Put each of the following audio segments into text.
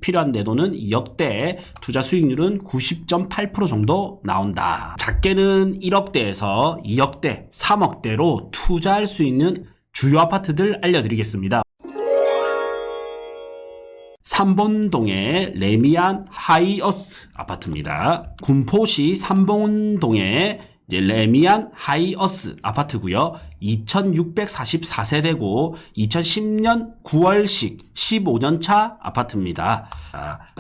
필요한 내도는 2억대, 투자 수익률은 90.8% 정도 나온다. 작게는 1억대에서 2억대, 3억대로 투자할 수 있는 주요 아파트들 알려드리겠습니다. 삼본동의 레미안 하이어스 아파트입니다. 군포시 삼본동의 레미안 하이어스 아파트고요. 2644세대고 2010년 9월식 15년차 아파트입니다.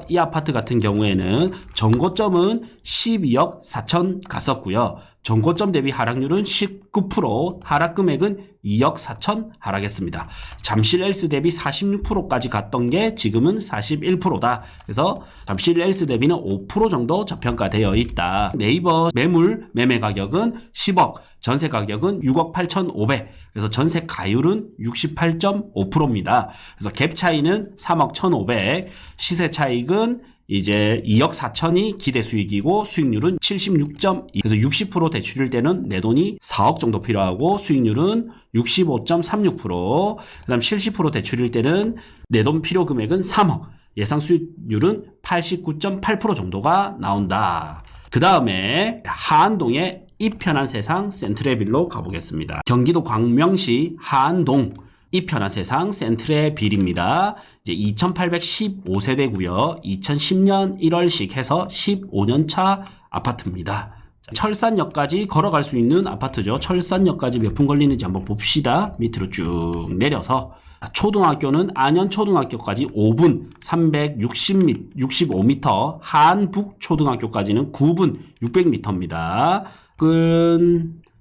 이 아파트 같은 경우에는 정고점은 12억 4천 갔었고요. 정고점 대비 하락률은 19%, 하락 금액은 2억 4천 하락했습니다. 잠실 엘스 대비 46%까지 갔던 게 지금은 41%다. 그래서 잠실 엘스 대비는 5% 정도 저평가되어 있다. 네이버 매물 매매 가격은 10억, 전세 가격은 6억 8,500. 그래서 전세 가율은 68.5%입니다. 그래서 갭 차이는 3억 1,500. 시세 차익은 이제 2억 4천이 기대 수익이고 수익률은 76.2. 그래서 60% 대출일 때는 내 돈이 4억 정도 필요하고 수익률은 65.36%. 그다음 70% 대출일 때는 내 돈 필요 금액은 3억. 예상 수익률은 89.8% 정도가 나온다. 그 다음에 하안동의 이편한 세상 센트레빌로 가보겠습니다. 경기도 광명시 하안동 이편한 세상 센트레빌입니다. 이제 2815세대고요. 2010년 1월식 해서 15년차 아파트입니다. 철산역까지 걸어갈 수 있는 아파트죠. 철산역까지 몇 분 걸리는지 한번 봅시다. 밑으로 쭉 내려서 초등학교는 안현초등학교까지 5분 365m, 한북초등학교까지는 9분 600m입니다.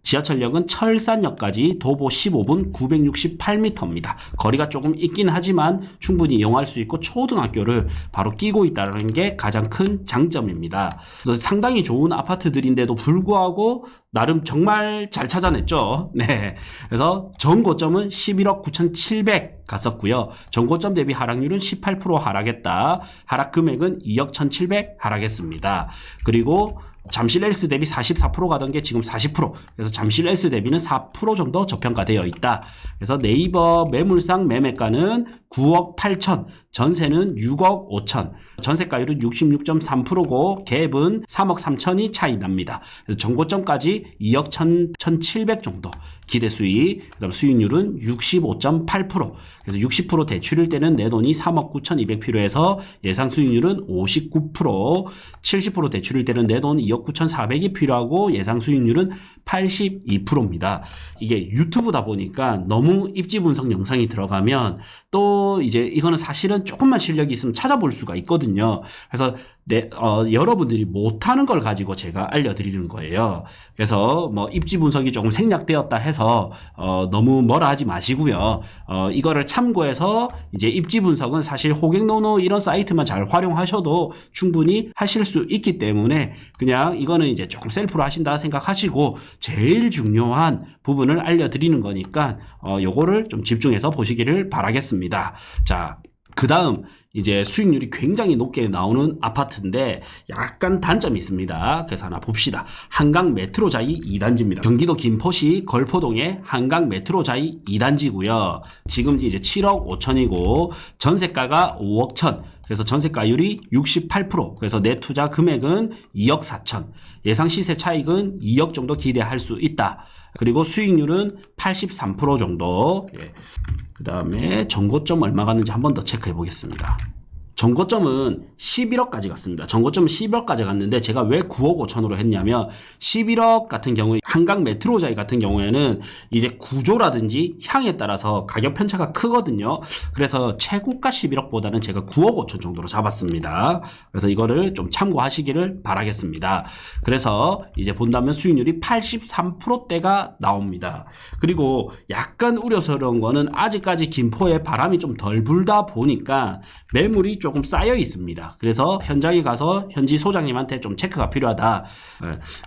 지하철역은 철산역까지 도보 15분 968m입니다. 거리가 조금 있긴 하지만 충분히 이용할 수 있고 초등학교를 바로 끼고 있다는 게 가장 큰 장점입니다. 그래서 상당히 좋은 아파트들인데도 불구하고 나름 정말 잘 찾아냈죠. 네. 그래서 전고점은 11억 9,700 갔었고요. 전고점 대비 하락률은 18% 하락했다. 하락 금액은 2억 1,700 하락했습니다. 그리고 잠실 엘스 대비 44% 가던 게 지금 40%. 그래서 잠실 엘스 대비는 4% 정도 저평가되어 있다. 그래서 네이버 매물상 매매가는 9억 8천, 전세는 6억 5천, 전세가율은 66.3%고 갭은 3억 3천이 차이 납니다. 그래서 정고점까지 2억 1,700 정도 기대 수익, 그다음 수익률은 65.8%. 그래서 60% 대출일 때는 내 돈이 3억 9,200 필요해서 예상 수익률은 59%, 70% 대출일 때는 내 돈 2억 9,400이 필요하고 예상 수익률은 82%입니다. 이게 유튜브다 보니까 너무 입지 분석 영상이 들어가면 또 이제 이거는 사실은 조금만 실력이 있으면 찾아볼 수가 있거든요. 그래서 여러분들이 못하는 걸 가지고 제가 알려드리는 거예요. 그래서 뭐 입지 분석이 조금 생략되었다 해서 너무 뭐라 하지 마시고요. 이거를 참고해서 이제 입지 분석은 사실 호갱노노 이런 사이트만 잘 활용하셔도 충분히 하실 수 있기 때문에 그냥 이거는 이제 조금 셀프로 하신다 생각하시고 제일 중요한 부분을 알려드리는 거니까 요거를 좀 집중해서 보시기를 바라겠습니다. 자, 그 다음 이제 수익률이 굉장히 높게 나오는 아파트인데 약간 단점이 있습니다. 그래서 하나 봅시다. 한강 메트로자이 2단지입니다. 경기도 김포시 걸포동의 한강 메트로자이 2단지고요. 지금 이제 7억 5천이고 전세가가 5억 천. 그래서 전세가율이 68%. 그래서 내 투자 금액은 2억 4천. 예상 시세 차익은 2억 정도 기대할 수 있다. 그리고 수익률은 83% 정도. 예. 그 다음에 전고점 얼마 갔는지 한 번 더 체크해 보겠습니다. 전고점은 11억까지 갔습니다. 전고점은 11억까지 갔는데 제가 왜 9억 5천으로 했냐면 11억 같은 경우에 한강 메트로자이 같은 경우에는 이제 구조라든지 향에 따라서 가격 편차가 크거든요. 그래서 최고가 11억보다는 제가 9억 5천 정도로 잡았습니다. 그래서 이거를 좀 참고하시기를 바라겠습니다. 그래서 이제 본다면 수익률이 83%대가 나옵니다. 그리고 약간 우려스러운 거는 아직까지 김포에 바람이 좀 덜 불다 보니까 매물이 조금 쌓여 있습니다. 그래서 현장에 가서 현지 소장님한테 좀 체크가 필요하다.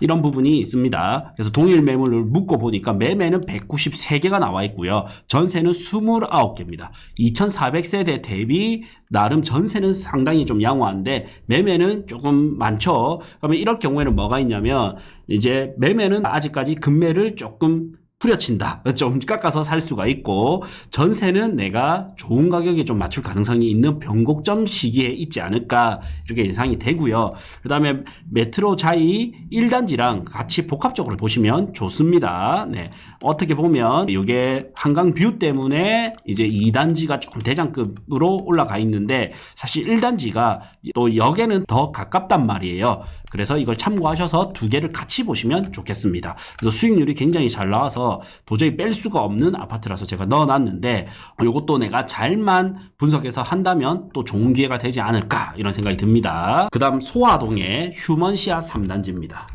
이런 부분이 있습니다. 그래서 동일 매물을 묶어 보니까 매매는 193개가 나와 있고요. 전세는 29개입니다. 2400세대 대비 나름 전세는 상당히 좀 양호한데 매매는 조금 많죠. 그러면 이럴 경우에는 뭐가 있냐면 이제 매매는 아직까지 금매를 조금 후려친다. 좀 깎아서 살 수가 있고, 전세는 내가 좋은 가격에 좀 맞출 가능성이 있는 변곡점 시기에 있지 않을까 이렇게 예상이 되고요. 그 다음에 메트로 자이 1단지랑 같이 복합적으로 보시면 좋습니다. 네. 어떻게 보면 이게 한강 뷰 때문에 이제 2단지가 조금 대장급으로 올라가 있는데, 사실 1단지가 또 역에는 더 가깝단 말이에요. 그래서 이걸 참고하셔서 두 개를 같이 보시면 좋겠습니다. 그래서 수익률이 굉장히 잘 나와서 도저히 뺄 수가 없는 아파트라서 제가 넣어놨는데, 이것도 내가 잘만 분석해서 한다면 또 좋은 기회가 되지 않을까 이런 생각이 듭니다. 그 다음 소화동의 휴먼시아 3단지입니다.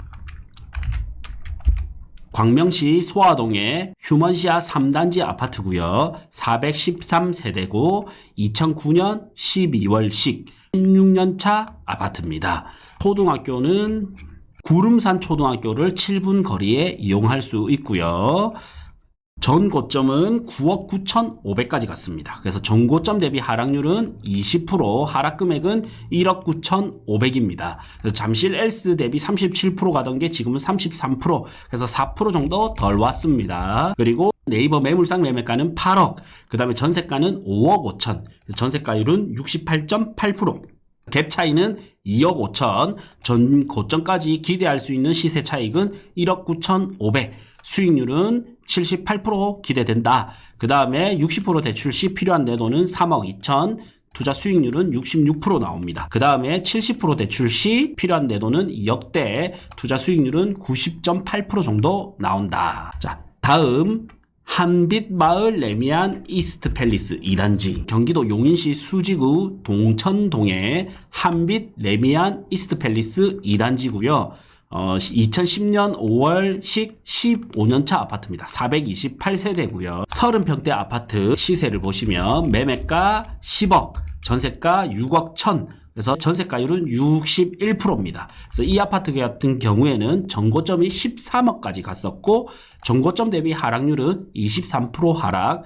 광명시 소화동의 휴먼시아 3단지 아파트고요. 413세대고 2009년 12월식 16년차 아파트입니다. 초등학교는 구름산 초등학교를 7분 거리에 이용할 수 있고요. 전 고점은 9억 9,500까지 갔습니다. 그래서 전 고점 대비 하락률은 20%, 하락 금액은 1억 9,500입니다. 그래서 잠실 엘스 대비 37% 가던 게 지금은 33%, 그래서 4% 정도 덜 왔습니다. 그리고 네이버 매물상 매매가는 8억, 그 다음에 전세가는 5억 5천, 전세가율은 68.8%. 갭 차이는 2억 5천, 전 고점까지 기대할 수 있는 시세 차익은 1억 9,500, 수익률은 78% 기대된다. 그 다음에 60% 대출 시 필요한 내돈은 3억 2천, 투자 수익률은 66% 나옵니다. 그 다음에 70% 대출 시 필요한 내돈은 2억대, 투자 수익률은 90.8% 정도 나온다. 자, 다음 한빛마을 레미안 이스트 팰리스 2단지, 경기도 용인시 수지구 동천동의 한빛 레미안 이스트 팰리스 2단지고요. 2010년 5월식 15년차 아파트입니다. 428세대고요. 30평대 아파트 시세를 보시면 매매가 10억, 전세가 6억 1천, 그래서 전세가율은 61%입니다. 그래서 이 아파트 같은 경우에는 전고점이 13억까지 갔었고, 전고점 대비 하락률은 23% 하락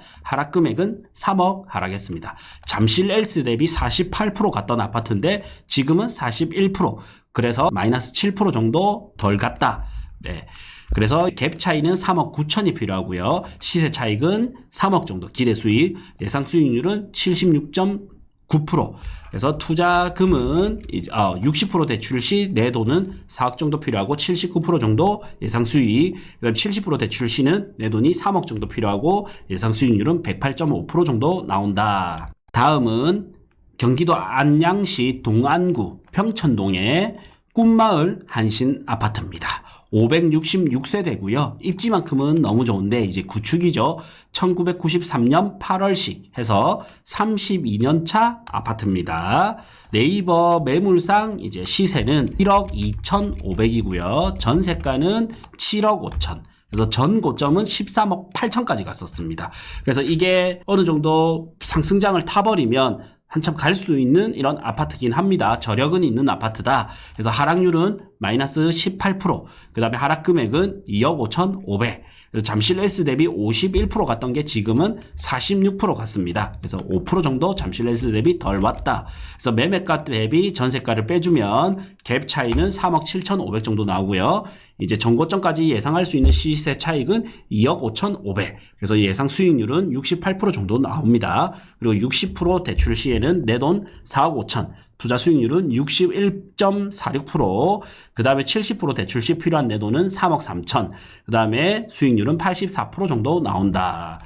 금액은 3억 하락했습니다. 잠실 엘스 대비 48% 갔던 아파트인데 지금은 41%, 그래서 마이너스 7% 정도 덜 갔다. 네. 그래서 갭 차이는 3억 9천이 필요하고요. 시세 차익은 3억 정도, 기대 수익, 예상 수익률은 76.9%. 그래서 투자금은 60% 대출 시 내 돈은 4억 정도 필요하고 79% 정도 예상 수익, 그다음 70% 대출 시는 내 돈이 3억 정도 필요하고 예상 수익률은 108.5% 정도 나온다. 다음은 경기도 안양시 동안구 평천동의 꿈마을 한신 아파트입니다. 566세대고요. 입지만큼은 너무 좋은데 이제 구축이죠. 1993년 8월식 해서 32년차 아파트입니다. 네이버 매물상 이제 시세는 1억 2,500이고요. 전세가는 7억 5천. 그래서 전 고점은 13억 8천까지 갔었습니다. 그래서 이게 어느 정도 상승장을 타버리면 한참 갈 수 있는 이런 아파트긴 합니다. 저력은 있는 아파트다. 그래서 하락률은 마이너스 18%, 그 다음에 하락 금액은 2억 5,500. 그래서 잠실 S 대비 51% 갔던 게 지금은 46% 갔습니다. 그래서 5% 정도 잠실 S 대비 덜 왔다. 그래서 매매가 대비 전세가를 빼주면 갭 차이는 3억 7,500 정도 나오고요. 이제 전고점까지 예상할 수 있는 시세 차익은 2억 5,500. 그래서 예상 수익률은 68% 정도 나옵니다. 그리고 60% 대출 시에는 내 돈 4억 5천. 투자 수익률은 61.46%, 그 다음에 70% 대출 시 필요한 내 돈은 3억 3천, 그 다음에 수익률은 84% 정도 나온다.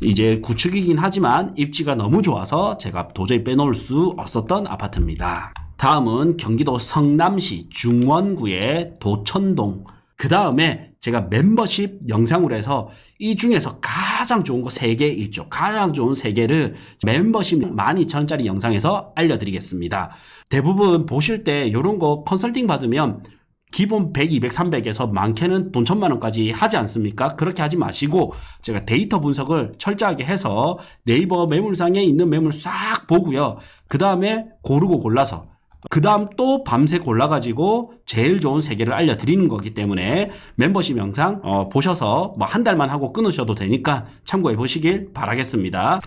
이제 구축이긴 하지만 입지가 너무 좋아서 제가 도저히 빼놓을 수 없었던 아파트입니다. 다음은 경기도 성남시 중원구의 도천동. 그 다음에 제가 멤버십 영상으로 해서 이 중에서 가장 좋은 거 3개 있죠. 가장 좋은 3개를 멤버십 12,000원짜리 영상에서 알려드리겠습니다. 대부분 보실 때 이런 거 컨설팅 받으면 기본 100, 200, 300에서 많게는 돈 1,000만 원까지 하지 않습니까? 그렇게 하지 마시고 제가 데이터 분석을 철저하게 해서 네이버 매물상에 있는 매물 싹 보고요. 그 다음에 고르고 골라서 그 다음 또 밤새 골라가지고 제일 좋은 3개를 알려드리는 거기 때문에 멤버십 영상 보셔서 뭐 한 달만 하고 끊으셔도 되니까 참고해 보시길 바라겠습니다.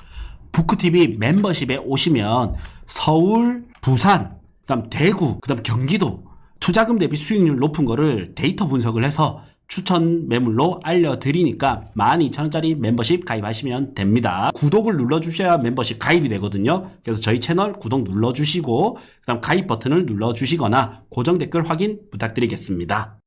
부크TV 멤버십에 오시면 서울, 부산, 그 다음 대구, 그 다음 경기도 투자금 대비 수익률 높은 거를 데이터 분석을 해서 추천 매물로 알려드리니까 12,000원짜리 멤버십 가입하시면 됩니다. 구독을 눌러주셔야 멤버십 가입이 되거든요. 그래서 저희 채널 구독 눌러주시고 그다음 가입 버튼을 눌러주시거나 고정 댓글 확인 부탁드리겠습니다.